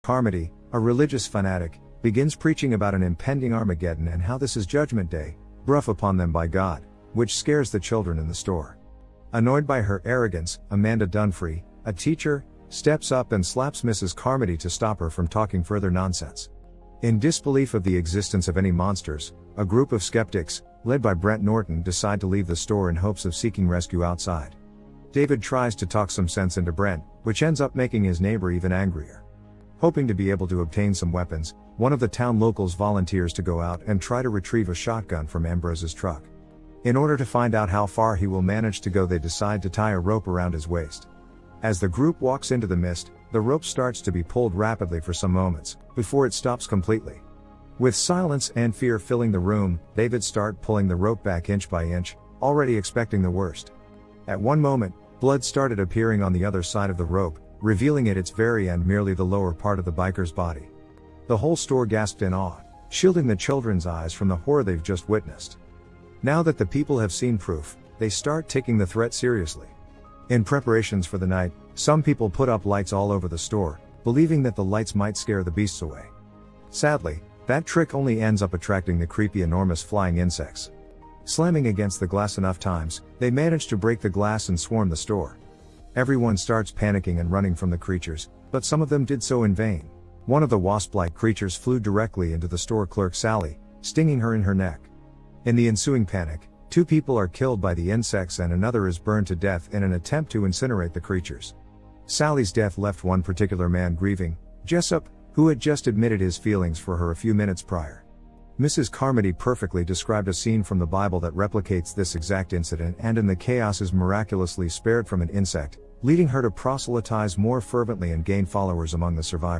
Carmody, a religious fanatic, begins preaching about an impending Armageddon and how this is Judgment Day, brought upon them by God, which scares the children in the store. Annoyed by her arrogance, Amanda Dunfree, a teacher, steps up and slaps Mrs. Carmody to stop her from talking further nonsense. In disbelief of the existence of any monsters, a group of skeptics, led by Brent Norton, decide to leave the store in hopes of seeking rescue outside. David tries to talk some sense into Brent, which ends up making his neighbor even angrier. Hoping to be able to obtain some weapons, one of the town locals volunteers to go out and try to retrieve a shotgun from Ambrose's truck. In order to find out how far he will manage to go, they decide to tie a rope around his waist. As the group walks into the mist, the rope starts to be pulled rapidly for some moments, before it stops completely. With silence and fear filling the room, David starts pulling the rope back inch by inch, already expecting the worst. At one moment, blood started appearing on the other side of the rope, revealing at its very end merely the lower part of the biker's body. The whole store gasped in awe, shielding the children's eyes from the horror they've just witnessed. Now that the people have seen proof, they start taking the threat seriously. In preparations for the night, some people put up lights all over the store, believing that the lights might scare the beasts away. Sadly, that trick only ends up attracting the creepy enormous flying insects. Slamming against the glass enough times, they manage to break the glass and swarm the store. Everyone starts panicking and running from the creatures, but some of them did so in vain. One of the wasp-like creatures flew directly into the store clerk Sally, stinging her in her neck. In the ensuing panic, 2 people are killed by the insects and another is burned to death in an attempt to incinerate the creatures. Sally's death left one particular man grieving, Jessup, who had just admitted his feelings for her a few minutes prior. Mrs. Carmody perfectly described a scene from the Bible that replicates this exact incident and in the chaos is miraculously spared from an insect, leading her to proselytize more fervently and gain followers among the survivors.